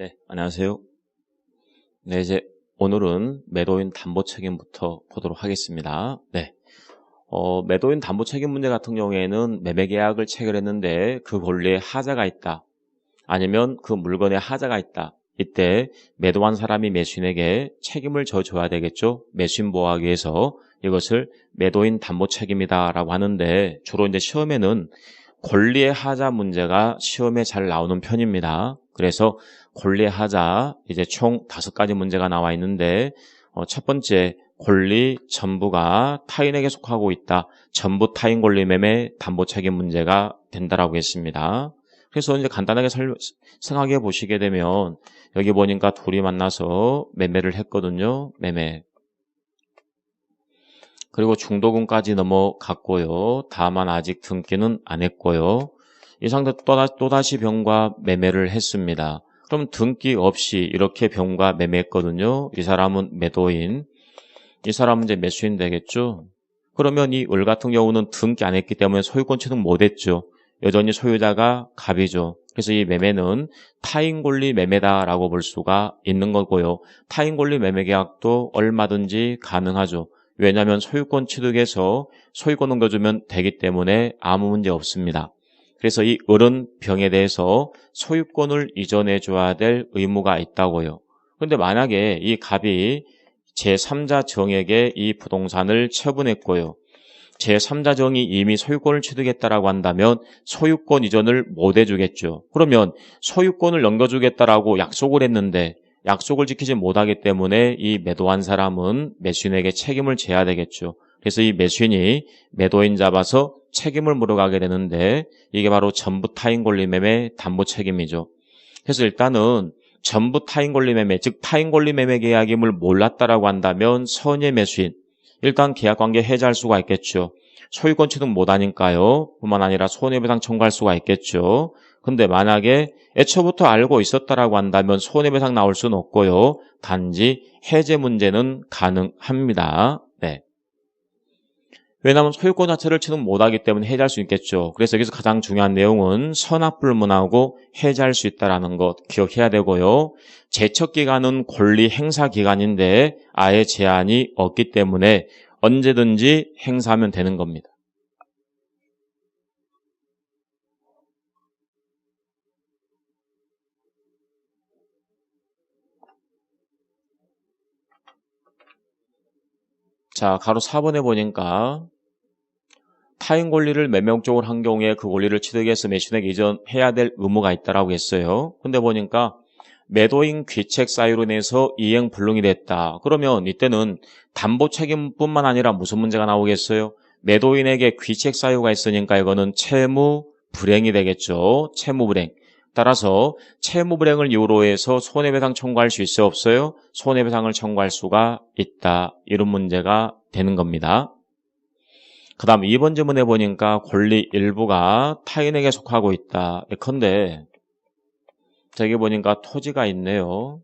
네, 안녕하세요. 네, 이제 오늘은 매도인 담보 책임부터 보도록 하겠습니다. 네. 매도인 담보 책임 문제 같은 경우에는 매매 계약을 체결했는데 그 권리에 하자가 있다. 아니면 그 물건에 하자가 있다. 이때 매도한 사람이 매수인에게 책임을 져줘야 되겠죠. 매수인 보호하기 위해서 이것을 매도인 담보 책임이다라고 하는데 주로 이제 시험에는 권리의 하자 문제가 시험에 잘 나오는 편입니다. 그래서 권리의 하자 이제 총 5가지 문제가 나와 있는데 첫 번째 권리 전부가 타인에게 속하고 있다. 전부 타인 권리 매매 담보 책임 문제가 된다라고 했습니다. 그래서 이제 간단하게 생각해 보시게 되면 여기 보니까 둘이 만나서 매매를 했거든요. 매매. 그리고 중도금까지 넘어갔고요. 다만 아직 등기는 안 했고요. 이 상태 또다시 병과 매매를 했습니다. 그럼 등기 없이 이렇게 병과 매매했거든요. 이 사람은 매도인, 이 사람은 이제 매수인 되겠죠. 그러면 이 을 같은 경우는 등기 안 했기 때문에 소유권 취득 못 했죠. 여전히 소유자가 갑이죠. 그래서 이 매매는 타인 권리 매매다라고 볼 수가 있는 거고요. 타인 권리 매매 계약도 얼마든지 가능하죠. 왜냐하면 소유권 취득해서 소유권 넘겨주면 되기 때문에 아무 문제 없습니다. 그래서 이 을은 병에 대해서 소유권을 이전해 줘야 될 의무가 있다고요. 그런데 만약에 이 갑이 제3자 정에게 이 부동산을 처분했고요. 제3자 정이 이미 소유권을 취득했다라고 한다면 소유권 이전을 못 해주겠죠. 그러면 소유권을 넘겨주겠다라고 약속을 했는데 약속을 지키지 못하기 때문에 이 매도한 사람은 매수인에게 책임을 져야 되겠죠. 그래서 이 매수인이 매도인 잡아서 책임을 물어가게 되는데 이게 바로 전부 타인 권리 매매 담보 책임이죠. 그래서 일단은 전부 타인 권리 매매, 즉 타인 권리 매매 계약임을 몰랐다라고 한다면 선의 매수인, 일단 계약관계 해지할 수가 있겠죠. 소유권 취득 못하니까요. 뿐만 아니라 손해배상 청구할 수가 있겠죠. 근데 만약에 애초부터 알고 있었다라고 한다면 손해배상 나올 수는 없고요. 단지 해제 문제는 가능합니다. 네. 왜냐하면 소유권 자체를 취득 못하기 때문에 해지할 수 있겠죠. 그래서 여기서 가장 중요한 내용은 선압불문하고 해지할 수 있다는 것 기억해야 되고요. 제척기간은 권리 행사 기간인데 아예 제한이 없기 때문에 언제든지 행사하면 되는 겁니다. 자, 가로 4번에 보니까 타인 권리를 매매 목적으로 한 경우에 그 권리를 취득해서 매수인에게 이전해야 될 의무가 있다라고 했어요. 근데 보니까 매도인 귀책 사유로 인해서 이행 불능이 됐다. 그러면 이때는 담보 책임뿐만 아니라 무슨 문제가 나오겠어요? 매도인에게 귀책 사유가 있으니까 이거는 채무 불행이 되겠죠. 채무 불행. 따라서 채무 불행을 이유로 해서 손해배상 청구할 수 있어요? 없어요? 손해배상을 청구할 수가 있다. 이런 문제가 되는 겁니다. 그 다음 2번 질문에 보니까 권리 일부가 타인에게 속하고 있다. 예컨대 저기 보니까 토지가 있네요.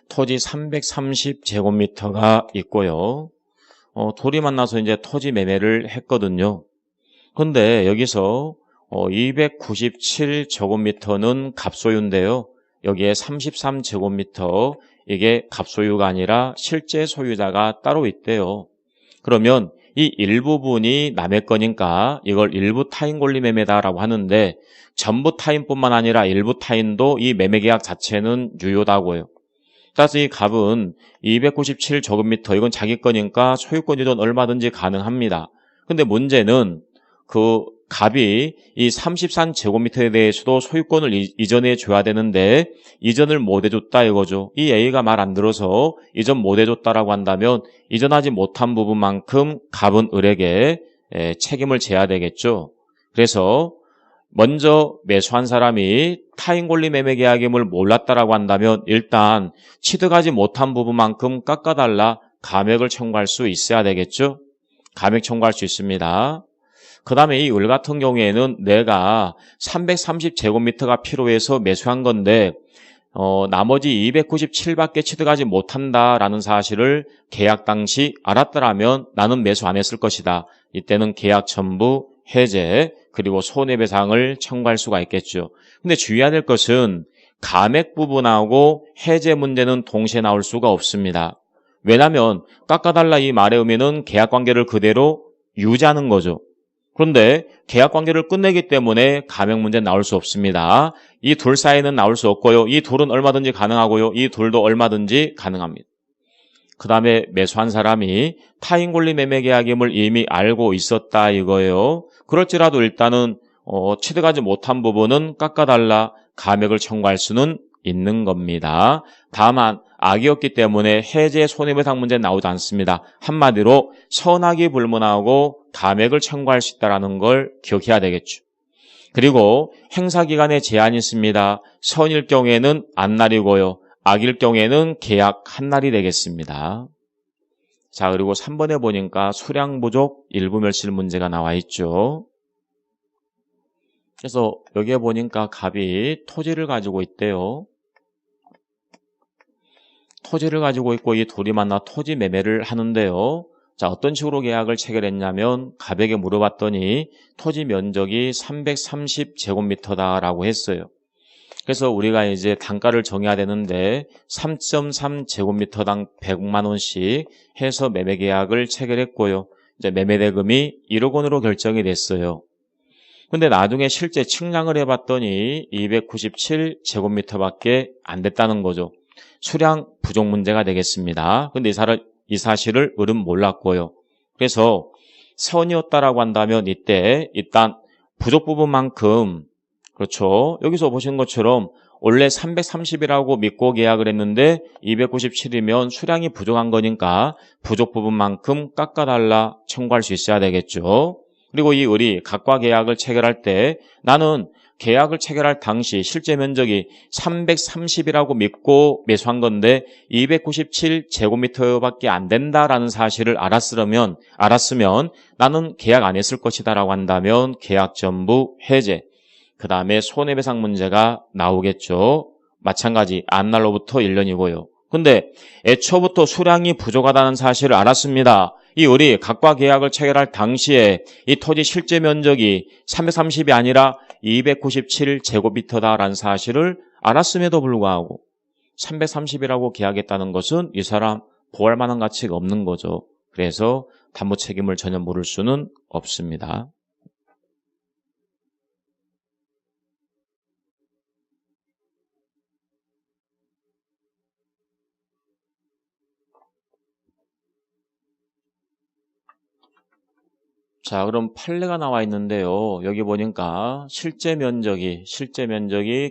토지 330제곱미터가 있고요. 둘이 만나서 이제 토지 매매를 했거든요. 근데 여기서 297제곱미터는 갑소유인데요. 여기에 33제곱미터 이게 갑소유가 아니라 실제 소유자가 따로 있대요. 그러면 이 일부분이 남의 거니까 이걸 일부 타인 권리 매매다라고 하는데 전부 타인뿐만 아니라 일부 타인도 이 매매 계약 자체는 유효다고요. 따라서 이 갑은 297제곱미터 이건 자기 거니까 소유권 이전 얼마든지 가능합니다. 근데 문제는 그 갑이 이 33제곱미터에 대해서도 소유권을 이전해 줘야 되는데 이전을 못 해줬다 이거죠. 이 A가 말 안 들어서 이전 못 해줬다라고 한다면 이전하지 못한 부분만큼 갑은 을에게 책임을 져야 되겠죠. 그래서 먼저 매수한 사람이 타인 권리 매매 계약임을 몰랐다라고 한다면 일단 취득하지 못한 부분만큼 깎아달라 감액을 청구할 수 있어야 되겠죠. 감액 청구할 수 있습니다. 그 다음에 이 을 같은 경우에는 내가 330제곱미터가 필요해서 매수한 건데 나머지 297밖에 취득하지 못한다라는 사실을 계약 당시 알았더라면 나는 매수 안 했을 것이다. 이때는 계약 전부 해제 그리고 손해배상을 청구할 수가 있겠죠. 근데 주의해야 될 것은 감액 부분하고 해제 문제는 동시에 나올 수가 없습니다. 왜냐하면 깎아달라 이 말의 의미는 계약관계를 그대로 유지하는 거죠. 그런데 계약관계를 끝내기 때문에 감액 문제는 나올 수 없습니다. 이 둘 사이는 나올 수 없고요. 이 둘은 얼마든지 가능하고요. 이 둘도 얼마든지 가능합니다. 그 다음에 매수한 사람이 타인 권리 매매 계약임을 이미 알고 있었다 이거예요. 그럴지라도 일단은 취득하지 못한 부분은 깎아달라 감액을 청구할 수는 있는 겁니다. 다만 악의였기 때문에 해제 손해배상 문제는 나오지 않습니다. 한마디로 선악이 불문하고 감액을 청구할 수 있다는 걸 기억해야 되겠죠. 그리고 행사기간에 제한이 있습니다. 선일 경우에는 안날이고요. 악일 경우에는 계약 한 날이 되겠습니다. 자, 그리고 3번에 보니까 수량 부족 일부 멸실 문제가 나와 있죠. 그래서 여기에 보니까 갑이 토지를 가지고 있대요. 토지를 가지고 있고 이 둘이 만나 토지 매매를 하는데요. 자, 어떤 식으로 계약을 체결했냐면 갑에게 물어봤더니 토지 면적이 330제곱미터다라고 했어요. 그래서 우리가 이제 단가를 정해야 되는데 3.3제곱미터당 100만 원씩 해서 매매 계약을 체결했고요. 이제 매매 대금이 1억 원으로 결정이 됐어요. 근데 나중에 실제 측량을 해봤더니 297제곱미터밖에 안 됐다는 거죠. 수량 부족 문제가 되겠습니다. 근데 이 사실을 을은 몰랐고요. 그래서 선이었다라고 한다면 이때 일단 부족 부분만큼 그렇죠. 여기서 보시는 것처럼 원래 330이라고 믿고 계약을 했는데 297이면 수량이 부족한 거니까 부족 부분만큼 깎아달라 청구할 수 있어야 되겠죠. 그리고 이 을이 각과 계약을 체결할 때 나는 계약을 체결할 당시 실제 면적이 330이라고 믿고 매수한 건데 297제곱미터밖에 안 된다라는 사실을 알았으면 나는 계약 안 했을 것이다라고 한다면 계약 전부 해제. 그 다음에 손해배상 문제가 나오겠죠. 마찬가지 안날로부터 1년이고요. 근데 애초부터 수량이 부족하다는 사실을 알았습니다. 이 을이 각과 계약을 체결할 당시에 이 토지 실제 면적이 330이 아니라 297제곱미터다라는 사실을 알았음에도 불구하고 330이라고 계약했다는 것은 이 사람 보호할 만한 가치가 없는 거죠. 그래서 담보 책임을 전혀 물을 수는 없습니다. 자, 그럼 판례가 나와 있는데요. 여기 보니까 실제 면적이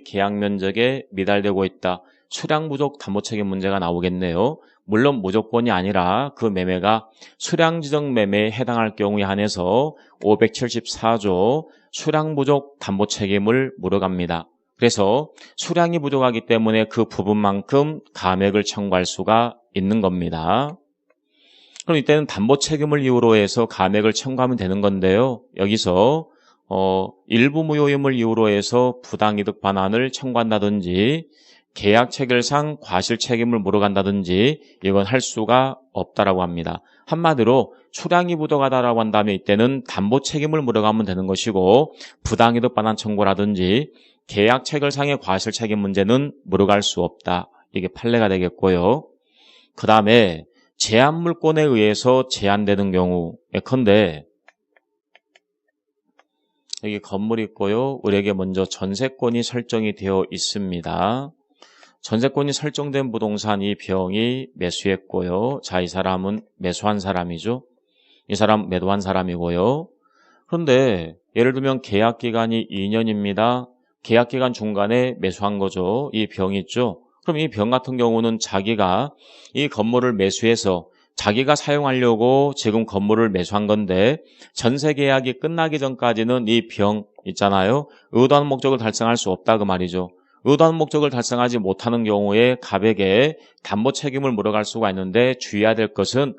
계약 면적에 미달되고 있다. 수량 부족 담보 책임 문제가 나오겠네요. 물론 무조건이 아니라 그 매매가 수량 지정 매매에 해당할 경우에 한해서 574조 수량 부족 담보 책임을 물어갑니다. 그래서 수량이 부족하기 때문에 그 부분만큼 감액을 청구할 수가 있는 겁니다. 그럼 이때는 담보 책임을 이유로 해서 감액을 청구하면 되는 건데요. 여기서 일부 무효임을 이유로 해서 부당이득 반환을 청구한다든지 계약 체결상 과실 책임을 물어간다든지 이건 할 수가 없다라고 합니다. 한마디로 수량이 부족하다라고 한다면 이때는 담보 책임을 물어가면 되는 것이고 부당이득 반환 청구라든지 계약 체결상의 과실 책임 문제는 물어갈 수 없다. 이게 판례가 되겠고요. 그 다음에 제한 물권에 의해서 제한되는 경우 예컨대 여기 건물이 있고요. 을에게 먼저 전세권이 설정이 되어 있습니다. 전세권이 설정된 부동산 이 병이 매수했고요. 자, 이 사람은 매수한 사람이죠. 이 사람 매도한 사람이고요. 그런데 예를 들면 계약기간이 2년입니다. 계약기간 중간에 매수한 거죠. 이 병이 있죠. 그럼 이 병 같은 경우는 자기가 이 건물을 매수해서 자기가 사용하려고 지금 건물을 매수한 건데 전세 계약이 끝나기 전까지는 이 병 있잖아요. 의도하는 목적을 달성할 수 없다 그 말이죠. 의도하는 목적을 달성하지 못하는 경우에 갑에게 담보 책임을 물어갈 수가 있는데 주의해야 될 것은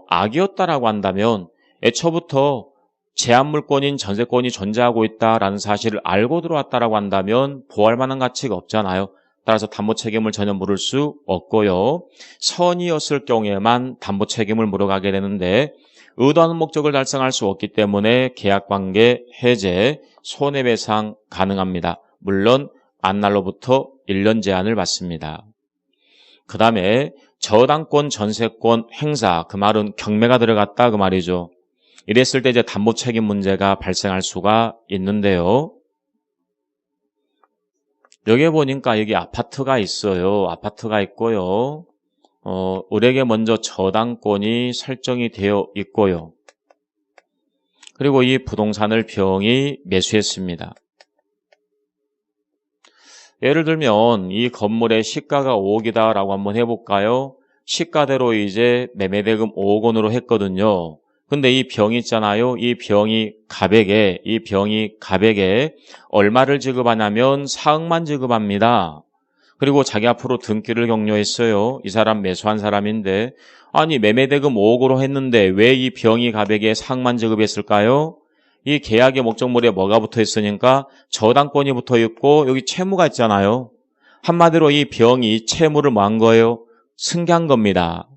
악이었다라고 한다면 애초부터 제한물권인 전세권이 존재하고 있다라는 사실을 알고 들어왔다라고 한다면 보호할 만한 가치가 없잖아요. 따라서 담보 책임을 전혀 물을 수 없고요. 선이었을 경우에만 담보 책임을 물어가게 되는데 의도하는 목적을 달성할 수 없기 때문에 계약관계 해제, 손해배상 가능합니다. 물론 안날로부터 1년 제한을 받습니다. 그 다음에 저당권, 전세권, 행사, 그 말은 경매가 들어갔다 그 말이죠. 이랬을 때 이제 담보 책임 문제가 발생할 수가 있는데요. 여기 보니까 여기 아파트가 있어요. 아파트가 있고요. 을에게 먼저 저당권이 설정이 되어 있고요. 그리고 이 부동산을 병이 매수했습니다. 예를 들면 이 건물의 시가가 5억이다라고 한번 해볼까요? 시가대로 이제 매매대금 5억 원으로 했거든요. 근데 이 병이 있잖아요. 이 병이 갑에게 얼마를 지급하냐면 4억만 지급합니다. 그리고 자기 앞으로 등기를 격려했어요. 이 사람 매수한 사람인데 아니 매매대금 5억으로 했는데 왜 이 병이 갑에게 4억만 지급했을까요? 이 계약의 목적물에 뭐가 붙어 있으니까 저당권이 붙어 있고 여기 채무가 있잖아요. 한마디로 이 병이 채무를 뭐 한 거예요? 승계한 겁니다.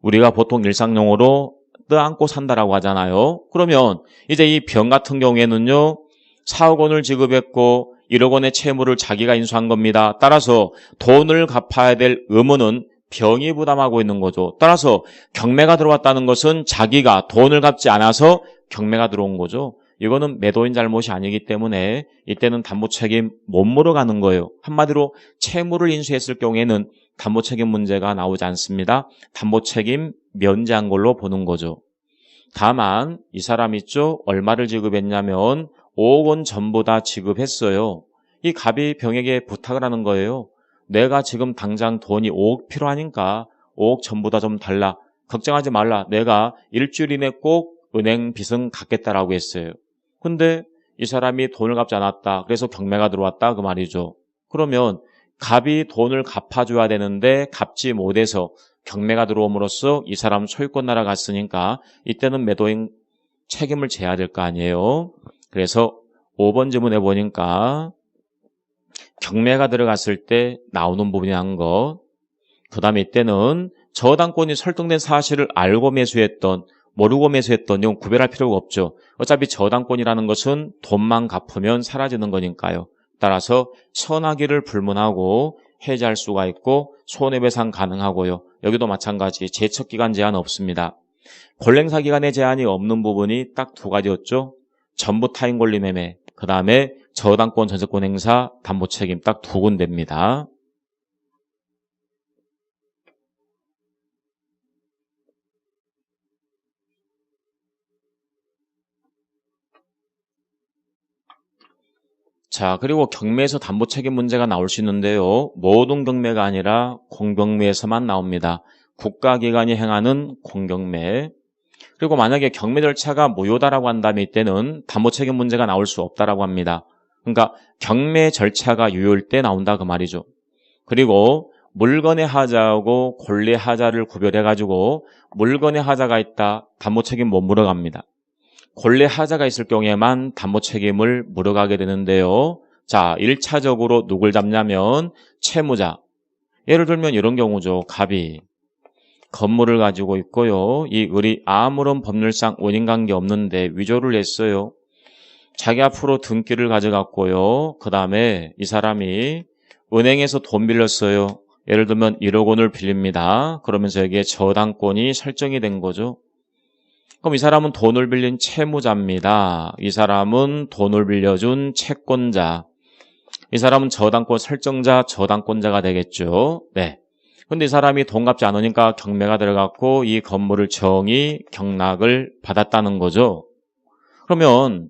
우리가 보통 일상용어로 떠안고 산다라고 하잖아요. 그러면 이제 이 병 같은 경우에는요. 4억 원을 지급했고 1억 원의 채무를 자기가 인수한 겁니다. 따라서 돈을 갚아야 될 의무는 병이 부담하고 있는 거죠. 따라서 경매가 들어왔다는 것은 자기가 돈을 갚지 않아서 경매가 들어온 거죠. 이거는 매도인 잘못이 아니기 때문에 이때는 담보 책임 못 물어가는 거예요. 한마디로 채무를 인수했을 경우에는 담보 책임 문제가 나오지 않습니다. 담보 책임 면제한 걸로 보는 거죠. 다만 이 사람 있죠? 얼마를 지급했냐면 5억 원 전부 다 지급했어요. 이 갑이 병에게 부탁을 하는 거예요. 내가 지금 당장 돈이 5억 필요하니까 5억 전부 다 좀 달라. 걱정하지 말라. 내가 일주일 이내 꼭 은행 빚은 갚겠다라고 했어요. 근데 이 사람이 돈을 갚지 않았다. 그래서 경매가 들어왔다 그 말이죠. 그러면 갑이 돈을 갚아줘야 되는데 갚지 못해서 경매가 들어옴으로써 이 사람 소유권 날아갔으니까 이때는 매도인 책임을 져야 될 거 아니에요. 그래서 5번 질문해 보니까 경매가 들어갔을 때 나오는 부분이 한 것. 그 다음에 이때는 저당권이 설정된 사실을 알고 매수했던 모르고 매수했던 이건 구별할 필요가 없죠. 어차피 저당권이라는 것은 돈만 갚으면 사라지는 거니까요. 따라서 선하기를 불문하고 해지할 수가 있고 손해배상 가능하고요. 여기도 마찬가지 제척기간 제한 없습니다. 권행사기간의 제한이 없는 부분이 딱 두 가지였죠. 전부 타인 권리 매매, 그 다음에 저당권 전세권 행사 담보 책임 딱 두 군데입니다. 자, 그리고 경매에서 담보 책임 문제가 나올 수 있는데요. 모든 경매가 아니라 공경매에서만 나옵니다. 국가기관이 행하는 공경매. 그리고 만약에 경매 절차가 무효다라고 한다면 이때는 담보 책임 문제가 나올 수 없다라고 합니다. 그러니까 경매 절차가 유효일 때 나온다 그 말이죠. 그리고 물건의 하자하고 권리의 하자를 구별해가지고 물건의 하자가 있다. 담보 책임 못 물어갑니다. 권리 하자가 있을 경우에만 담보 책임을 물어가게 되는데요. 자, 1차적으로 누굴 잡냐면 채무자. 예를 들면 이런 경우죠. 갑이 건물을 가지고 있고요. 이 을이 아무런 법률상 원인관계 없는데 위조를 했어요. 자기 앞으로 등기를 가져갔고요. 그 다음에 이 사람이 은행에서 돈 빌렸어요. 예를 들면 1억 원을 빌립니다. 그러면서 여기에 저당권이 설정이 된 거죠. 그럼 이 사람은 돈을 빌린 채무자입니다. 이 사람은 돈을 빌려준 채권자. 이 사람은 저당권 설정자, 저당권자가 되겠죠. 네. 근데 이 사람이 돈 갚지 않으니까 경매가 들어갔고 이 건물을 정의 경락을 받았다는 거죠. 그러면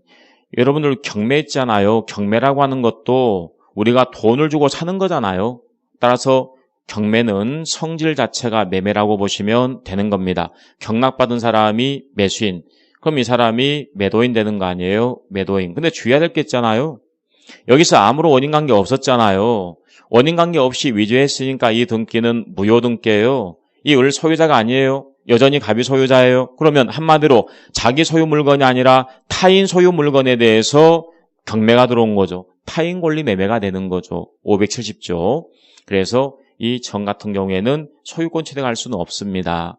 여러분들 경매 있잖아요. 경매라고 하는 것도 우리가 돈을 주고 사는 거잖아요. 따라서 경매는 성질 자체가 매매라고 보시면 되는 겁니다. 경락받은 사람이 매수인. 그럼 이 사람이 매도인 되는 거 아니에요? 매도인. 근데 주의해야 될 게 있잖아요. 여기서 아무런 원인관계 없었잖아요. 원인관계 없이 위조했으니까 이 등기는 무효등기예요. 이 을 소유자가 아니에요. 여전히 갑이 소유자예요. 그러면 한마디로 자기 소유 물건이 아니라 타인 소유 물건에 대해서 경매가 들어온 거죠. 타인 권리 매매가 되는 거죠. 570조. 그래서 이 정 같은 경우에는 소유권 취득할 수는 없습니다.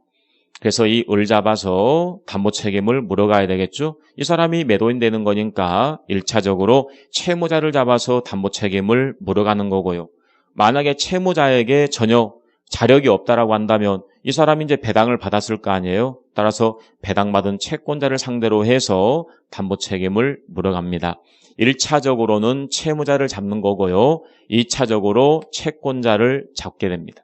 그래서 이 을 잡아서 담보 책임을 물어가야 되겠죠. 이 사람이 매도인 되는 거니까 1차적으로 채무자를 잡아서 담보 책임을 물어가는 거고요. 만약에 채무자에게 전혀 자력이 없다라고 한다면 이 사람이 이제 배당을 받았을 거 아니에요. 따라서 배당받은 채권자를 상대로 해서 담보 책임을 물어갑니다. 1차적으로는 채무자를 잡는 거고요. 2차적으로 채권자를 잡게 됩니다.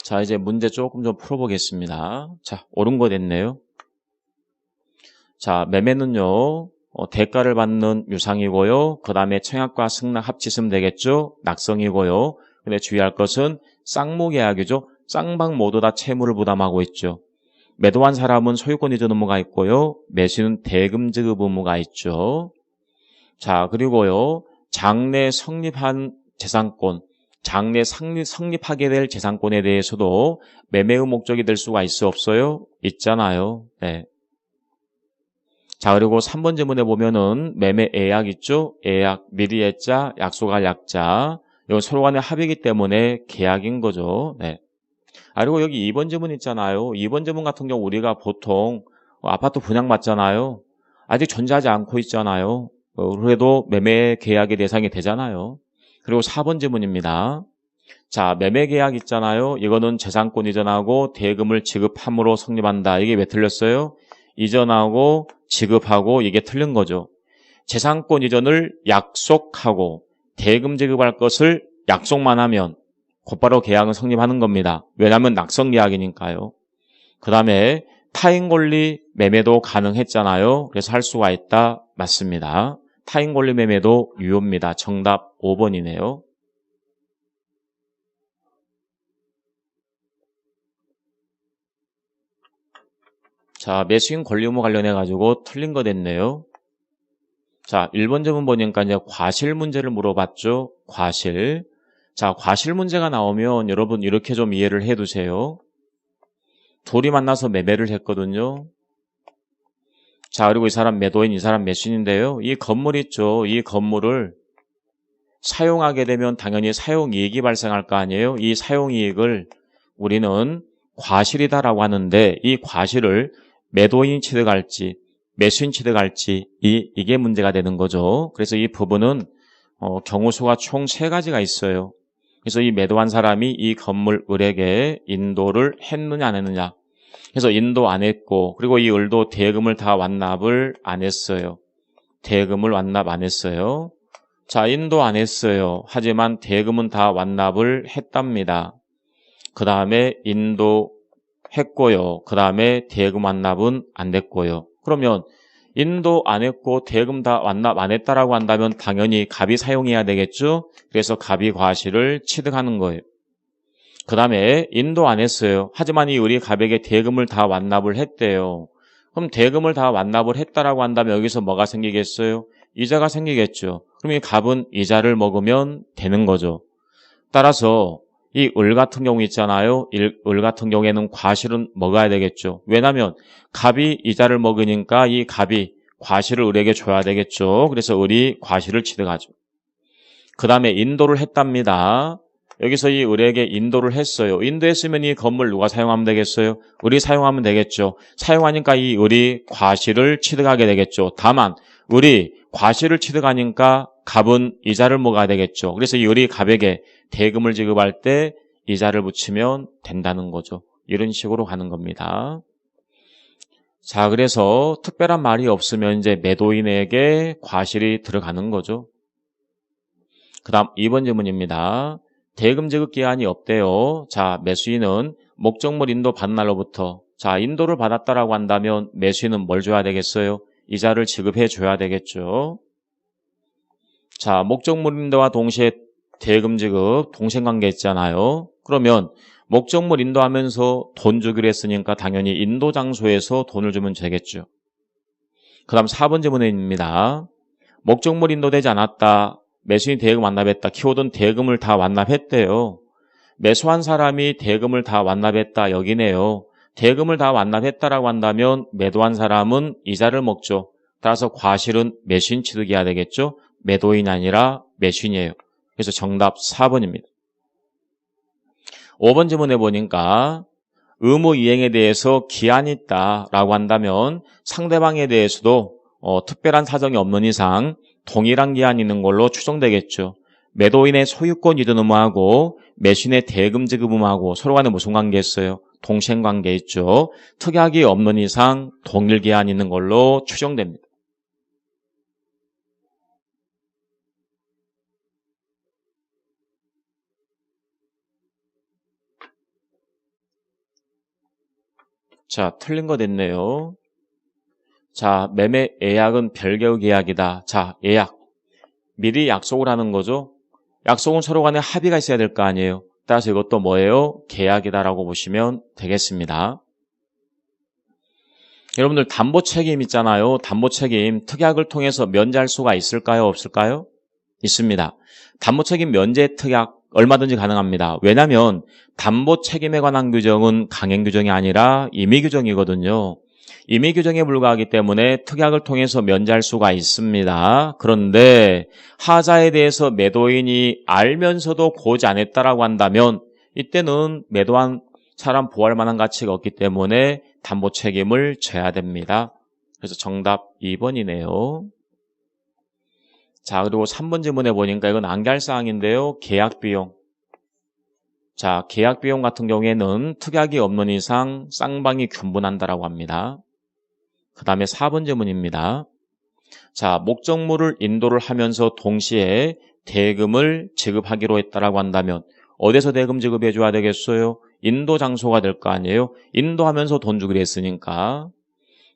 자, 이제 문제 조금 좀 풀어보겠습니다. 자, 옳은 거 됐네요. 자, 매매는요, 대가를 받는 유상이고요. 그 다음에 청약과 승낙 합치시면 되겠죠? 낙성이고요. 근데 주의할 것은 쌍무계약이죠. 쌍방 모두 다 채무를 부담하고 있죠. 매도한 사람은 소유권 이전 의무가 있고요. 매수인은 대금 지급 의무가 있죠. 자, 그리고요, 장래 성립한 재산권, 장래 성립하게 될 재산권에 대해서도 매매의 목적이 될 수가 있어 없어요? 있잖아요. 네. 자, 그리고 3번 지문에 보면은 매매 애약 있죠? 애약, 미리 애자, 약속할 약자. 이건 서로 간의 합의이기 때문에 계약인 거죠. 네. 그리고 여기 2번 지문 있잖아요. 2번 지문 같은 경우 우리가 보통 아파트 분양받잖아요. 아직 존재하지 않고 있잖아요. 그래도 매매 계약의 대상이 되잖아요. 그리고 4번 지문입니다. 자, 매매 계약 있잖아요. 이거는 재산권 이전하고 대금을 지급함으로 성립한다. 이게 왜 틀렸어요? 이전하고 지급하고 이게 틀린 거죠. 재산권 이전을 약속하고 대금 지급할 것을 약속만 하면 곧바로 계약은 성립하는 겁니다. 왜냐하면 낙성 계약이니까요. 그 다음에 타인 권리 매매도 가능했잖아요. 그래서 할 수가 있다. 맞습니다. 타인 권리 매매도 유효입니다. 정답 5번이네요. 자, 매수인 권리 의무 관련해 가지고 틀린 거 됐네요. 자, 1번 지문 보니까 이제 과실 문제를 물어봤죠. 과실. 자, 과실 문제가 나오면 여러분 이렇게 좀 이해를 해 두세요. 둘이 만나서 매매를 했거든요. 자, 그리고 이 사람 매도인, 이 사람 매수인인데요. 이 건물 있죠. 이 건물을 사용하게 되면 당연히 사용이익이 발생할 거 아니에요. 이 사용이익을 우리는 과실이다라고 하는데 이 과실을 매도인이 취득할지 매수인 취득할지 이게 문제가 되는 거죠. 그래서 이 부분은 경우수가 총 3가지가 있어요. 그래서 이 매도한 사람이 이 건물 을에게 인도를 했느냐 안 했느냐. 그래서 인도 안 했고 그리고 이 을도 대금을 다 완납을 안 했어요. 대금을 완납 안 했어요. 자, 인도 안 했어요. 하지만 대금은 다 완납을 했답니다. 그 다음에 인도 했고요. 그 다음에 대금 완납은 안 됐고요. 그러면 인도 안 했고 대금 다 완납 안 했다라고 한다면 당연히 갑이 사용해야 되겠죠. 그래서 갑이 과실을 취득하는 거예요. 그 다음에 인도 안 했어요. 하지만 이 을이 갑에게 대금을 다 완납을 했대요. 그럼 대금을 다 완납을 했다라고 한다면 여기서 뭐가 생기겠어요? 이자가 생기겠죠. 그럼 이 갑은 이자를 먹으면 되는 거죠. 따라서 이 을 같은 경우 있잖아요. 을 같은 경우에는 과실은 먹어야 되겠죠. 왜냐하면 갑이 이자를 먹으니까 이 갑이 과실을 을에게 줘야 되겠죠. 그래서 을이 과실을 취득하죠. 그 다음에 인도를 했답니다. 여기서 이 을에게 인도를 했어요. 인도했으면 이 건물 누가 사용하면 되겠어요? 을이 사용하면 되겠죠. 사용하니까 이 을이 과실을 취득하게 되겠죠. 다만 을이 과실을 취득하니까 갑은 이자를 먹어야 되겠죠. 그래서 이 을이 갑에게 대금을 지급할 때 이자를 붙이면 된다는 거죠. 이런 식으로 가는 겁니다. 자, 그래서 특별한 말이 없으면 이제 매도인에게 과실이 들어가는 거죠. 그 다음 2번 질문입니다. 대금 지급 기한이 없대요. 자, 매수인은 목적물 인도 받은 날로부터 자, 인도를 받았다라고 한다면 매수인은 뭘 줘야 되겠어요? 이자를 지급해 줘야 되겠죠. 자, 목적물 인도와 동시에 대금 지급 동생관계 있잖아요. 그러면 목적물 인도하면서 돈 주기로 했으니까 당연히 인도 장소에서 돈을 주면 되겠죠. 그 다음 4번 질문입니다. 목적물 인도되지 않았다. 매수인이 대금 완납했다. 키워드는 대금을 다 완납했대요. 매수한 사람이 대금을 다 완납했다. 여기네요. 대금을 다 완납했다라고 한다면 매도한 사람은 이자를 먹죠. 따라서 과실은 매수인 취득해야 되겠죠. 매도인이 아니라 매수인이에요. 그래서 정답 4번입니다. 5번 질문해 보니까 의무 이행에 대해서 기한이 있다라고 한다면 상대방에 대해서도 특별한 사정이 없는 이상 동일한 기한이 있는 걸로 추정되겠죠. 매도인의 소유권 이전 의무하고 매수인의 대금 지급 의무하고 서로 간에 무슨 관계 있어요? 동생 관계 있죠. 특약이 없는 이상 동일 기한이 있는 걸로 추정됩니다. 자, 틀린 거 됐네요. 자, 매매 예약은 별개의 계약이다. 자, 예약. 미리 약속을 하는 거죠. 약속은 서로 간에 합의가 있어야 될 거 아니에요. 따라서 이것도 뭐예요? 계약이다라고 보시면 되겠습니다. 여러분들 담보 책임 있잖아요. 담보 책임 특약을 통해서 면제할 수가 있을까요? 없을까요? 있습니다. 담보 책임 면제 특약 얼마든지 가능합니다. 왜냐하면 담보 책임에 관한 규정은 강행 규정이 아니라 임의 규정이거든요. 임의 규정에 불과하기 때문에 특약을 통해서 면제할 수가 있습니다. 그런데 하자에 대해서 매도인이 알면서도 고지 안 했다라고 한다면 이때는 매도한 사람 보호할 만한 가치가 없기 때문에 담보 책임을 져야 됩니다. 그래서 정답 2번이네요. 자, 그리고 3번 질문에 보니까 이건 안결사항인데요. 계약비용. 자, 계약비용 같은 경우에는 특약이 없는 이상 쌍방이 균분한다라고 합니다. 그 다음에 4번 질문입니다. 자, 목적물을 인도를 하면서 동시에 대금을 지급하기로 했다라고 한다면 어디서 대금 지급해 줘야 되겠어요? 인도 장소가 될 거 아니에요? 인도하면서 돈 주기로 했으니까.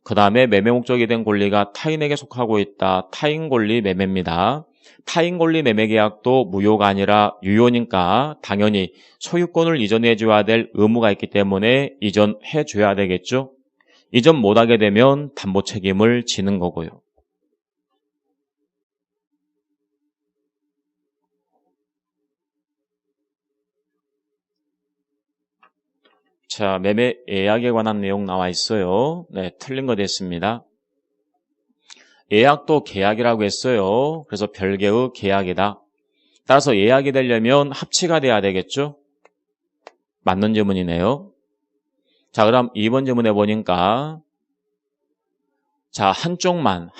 그 다음에 매매 목적이 된 권리가 타인에게 속하고 있다. 타인 권리 매매입니다. 타인 권리 매매 계약도 무효가 아니라 유효니까 당연히 소유권을 이전해 줘야 될 의무가 있기 때문에 이전해 줘야 되겠죠. 이전 못하게 되면 담보 책임을 지는 거고요. 자, 매매 예약에 관한 내용 나와 있어요. 네, 틀린 거 됐습니다. 예약도 계약이라고 했어요. 그래서 별개의 계약이다. 따라서 예약이 되려면 합치가 돼야 되겠죠? 맞는 질문이네요. 자, 그럼 2번 질문에 보니까 자, 한쪽만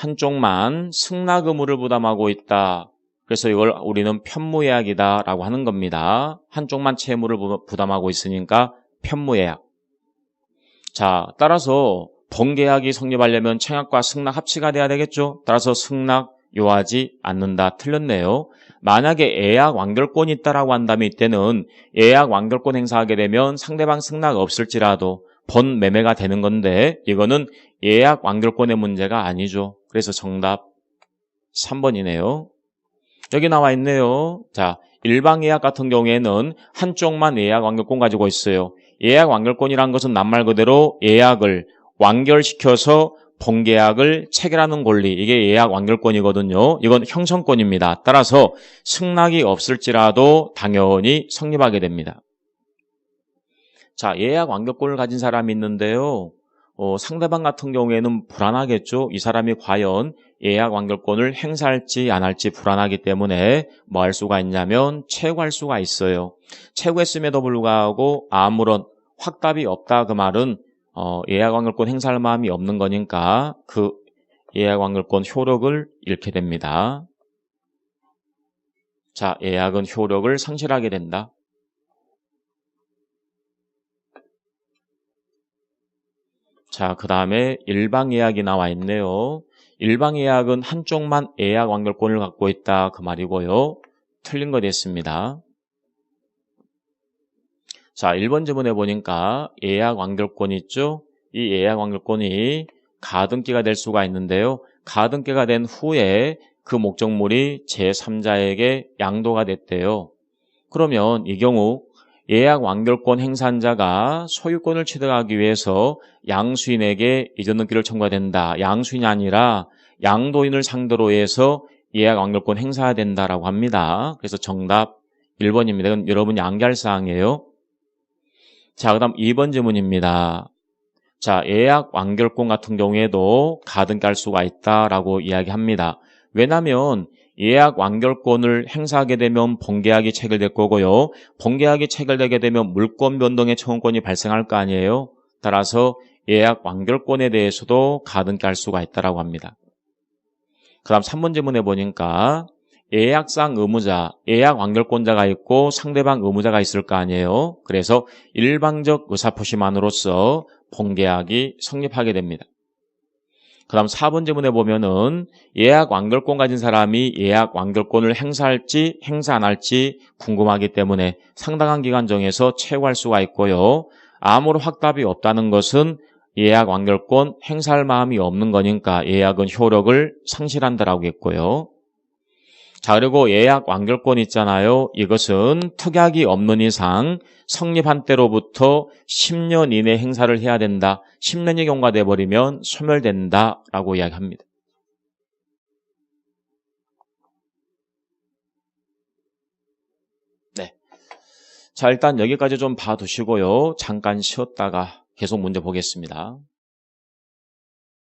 승낙 의무를 부담하고 있다. 그래서 이걸 우리는 편무예약이다라고 하는 겁니다. 한쪽만 채무를 부담하고 있으니까 편무예약. 자, 따라서 본계약이 성립하려면 청약과 승낙 합치가 돼야 되겠죠. 따라서 승낙 요하지 않는다. 틀렸네요. 만약에 예약 완결권이 있다라고 한다면 이때는 예약 완결권 행사하게 되면 상대방 승낙 없을지라도 본 매매가 되는 건데 이거는 예약 완결권의 문제가 아니죠. 그래서 정답 3번이네요. 여기 나와 있네요. 자, 일방 예약 같은 경우에는 한쪽만 예약 완결권 가지고 있어요. 예약 완결권이란 것은 낱말 그대로 예약을 완결시켜서 본계약을 체결하는 권리, 이게 예약 완결권이거든요. 이건 형성권입니다. 따라서 승낙이 없을지라도 당연히 성립하게 됩니다. 자, 예약 완결권을 가진 사람이 있는데요. 상대방 같은 경우에는 불안하겠죠. 이 사람이 과연 예약 완결권을 행사할지 안 할지 불안하기 때문에 뭐 할 수가 있냐면 채구할 수가 있어요. 채구했음에도 불구하고 아무런 확답이 없다 그 말은 예약 완결권 행사할 마음이 없는 거니까 그 예약 완결권 효력을 잃게 됩니다. 자, 예약은 효력을 상실하게 된다. 자, 그 다음에 일방 예약이 나와 있네요. 일방 예약은 한쪽만 예약 완결권을 갖고 있다 그 말이고요. 틀린 거 됐습니다. 자, 1번 지문에 보니까 예약 완결권 있죠? 이 예약 완결권이 가등기가 될 수가 있는데요. 가등기가 된 후에 그 목적물이 제3자에게 양도가 됐대요. 그러면 이 경우 예약 완결권 행사자가 소유권을 취득하기 위해서 양수인에게 이전 등기를 청구해야 된다. 양수인이 아니라 양도인을 상대로 해서 예약 완결권 행사해야 된다라고 합니다. 그래서 정답 1번입니다. 이건 여러분이 암기할 사항이에요. 자, 그 다음 2번 질문입니다. 자, 예약 완결권 같은 경우에도 가등기할 수가 있다라고 이야기합니다. 왜냐하면 예약 완결권을 행사하게 되면 본계약이 체결될 거고요. 본계약이 체결되게 되면 물권 변동의 청구권이 발생할 거 아니에요. 따라서 예약 완결권에 대해서도 가등기 할 수가 있다고 합니다. 그 다음 3번 지문에 보니까 예약상 의무자, 예약 완결권자가 있고 상대방 의무자가 있을 거 아니에요. 그래서 일방적 의사표시만으로써 본계약이 성립하게 됩니다. 그 다음 4번 지문에 보면은 예약 완결권 가진 사람이 예약 완결권을 행사할지 행사 안 할지 궁금하기 때문에 상당한 기간 정해서 채우할 수가 있고요. 아무런 확답이 없다는 것은 예약 완결권 행사할 마음이 없는 거니까 예약은 효력을 상실한다라고 했고요. 자, 그리고 예약 완결권 있잖아요. 이것은 특약이 없는 이상 성립한 때로부터 10년 이내 행사를 해야 된다. 10년이 경과돼 버리면 소멸된다라고 이야기합니다. 네. 자, 일단 여기까지 좀 봐두시고요. 잠깐 쉬었다가 계속 문제 보겠습니다.